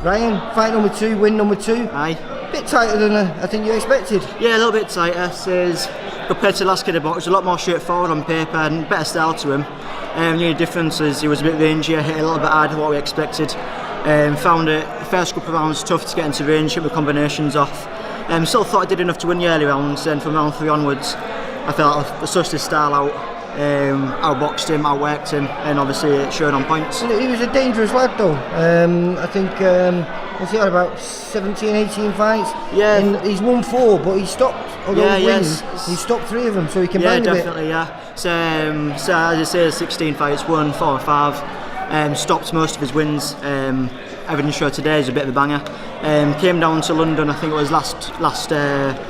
Ryan, fight number 2, win number 2. Aye. Bit tighter than I think you expected. Yeah, a little bit tighter. Says compared to the last kid I boxed, it was a lot more straightforward on paper and better style to him. The only difference is he was a bit rangier, hit a little bit harder than what we expected. Found it the first couple of rounds tough to get into range, hit the combinations off. Still thought I did enough to win the early rounds. Then from round 3 onwards, I felt I sussed his style out. Outboxed him, outworked him, and obviously it showed on points. He was a dangerous lad though. I think what's he had, about 17, 18 fights? Yeah. And he's won 4, but he stopped. Although he wins, he stopped 3 of them, so he can bang a bit. Yeah, definitely, yeah. So as I say, 16 fights, won 4 or 5. Stopped most of his wins. Everything showed today is a bit of a banger. Came down to London, I think it was last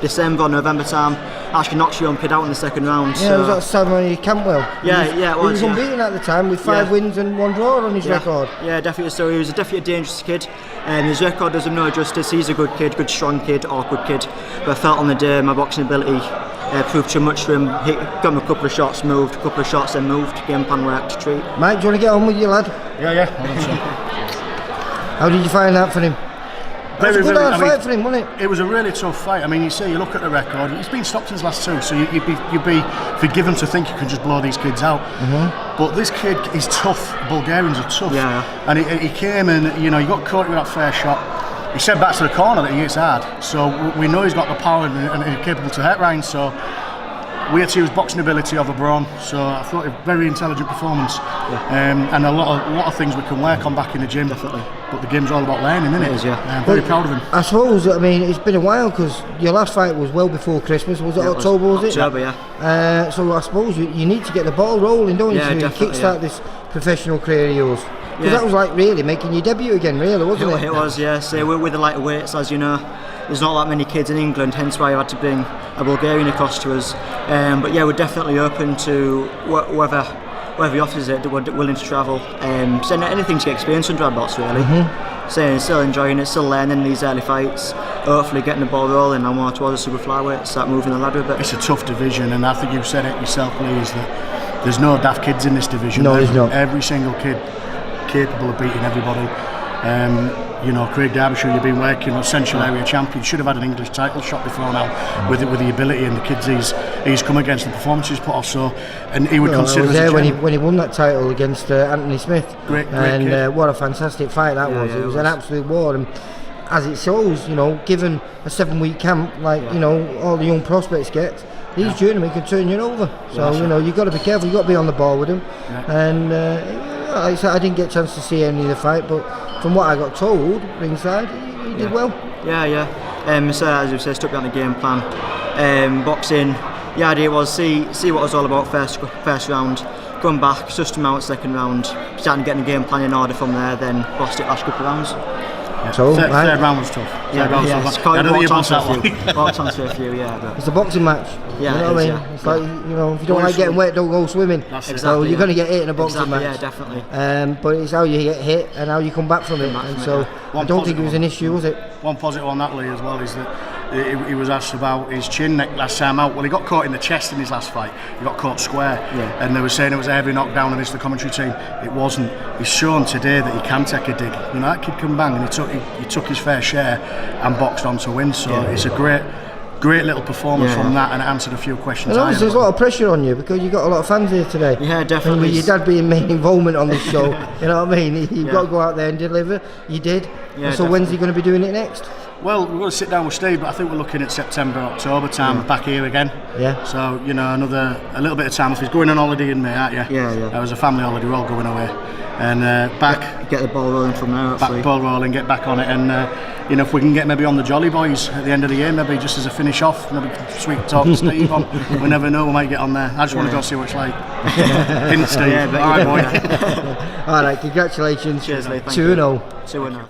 December or November time. Actually knocked your own kid out in the second round. Yeah, so. it was that Samuel Campbell. Yeah, it was. He was unbeaten at the time with 5 wins and 1 draw on his record. Yeah, definitely. So he was definitely a dangerous kid. His record does him no justice. He's a good kid, good strong kid, awkward kid. But I felt on the day my boxing ability proved too much for him. Got him a couple of shots, moved, a couple of shots, then moved. Game plan worked, treat. Mike, do you want to get on with your lad? Yeah, I think so. How did you find that for him? It was a good hard fight for him, wasn't it? It was a really tough fight. I mean, you look at the record, he's been stopped in his last 2, so you'd be forgiven to think you can just blow these kids out. But this kid is tough. Bulgarians are tough. Yeah. And he came and, he got caught with that fair shot. He said back to the corner that he hits hard. So we know he's got the power and he's capable to hit Ryan. So we had to use boxing ability over Braun, so I thought a very intelligent performance, and a lot of things we can work on back in the gym. Definitely. But the game's all about learning, isn't it? It is, yeah. I'm very proud of him. I suppose, I mean, it's been a while because your last fight was well before Christmas. Was it October? Was it? October, yeah. So I suppose you need to get the ball rolling, don't you? Yeah, to kickstart this professional career of yours. Because that was like really making your debut again, really, wasn't it? It was, yeah. So with the lighter weights, as you know, there's not that many kids in England, hence why I had to bring a Bulgarian across to us. But yeah, we're definitely open to whoever he offers it, we're willing to travel. So anything to get experience under our belts, really. So still enjoying it, still learning these early fights. Hopefully getting the ball rolling and more towards the super flyweight, start moving the ladder a bit. It's a tough division, and I think you've said it yourself, Lee, is that there's no daft kids in this division. No, there's not. Every single kid capable of beating everybody. Craig Derbyshire, you've been working with Central Area Champion, should have had an English title shot before now with the ability and the kids he's come against, the performances put off. So, and he would consider. I was there when he won that title against Anthony Smith. Great and what a fantastic fight that was. It was an absolute war, and as it shows, given a 7-week camp like all the young prospects get, these journeymen can turn you over. So you've got to be careful. You've got to be on the ball with them. And like I said, I didn't get a chance to see any of the fight, but from what I got told ringside, he did well. Yeah. So as you said, stuck down the game plan. Boxing, the idea was see what it was all about first round. Going back, sussed him out second round, starting getting the game plan in order from there. Then bossed it last couple of rounds. So third round was tough. I don't think you boxed on for a few. But it's a boxing match. Yeah, you know what I mean? Yeah. It's like, if you don't like getting wet, don't go swimming. So you're going to get hit in a boxing match. Yeah, definitely. But it's how you get hit and how you come back from it. And so I don't think it was an issue, was it? One positive on that, Lee, as well, is that he was asked about his chin neck last time out. Well, he got caught in the chest in his last fight. He got caught square, and they were saying it was a heavy knockdown on the commentary team. It wasn't. He's shown today that he can take a dig. That kid can bang, and he took his fair share and boxed on to win. So it's a great little performance from that, and it answered a few questions. And obviously there's a lot of pressure on you because you've got a lot of fans here today. Yeah, definitely. And your dad being main involvement on this show, you know what I mean? You've got to go out there and deliver. You did. Yeah, so when's he going to be doing it next? Well, we're going to sit down with Steve, but I think we're looking at September, October time, back here again. Yeah. So, a little bit of time. If he's going on holiday in May, aren't you? Yeah. It was a family holiday, we're all going away. And back. Get the ball rolling from there, hopefully. Back ball rolling, get back on it. And, if we can get maybe on the Jolly Boys at the end of the year, maybe just as a finish off, maybe sweet talk to Steve on. We never know, we might get on there. I just want to go see what it's like. Didn't Steve? Yeah, all right, boy. All right, congratulations. Cheers, Lee. 2-0. 2-0.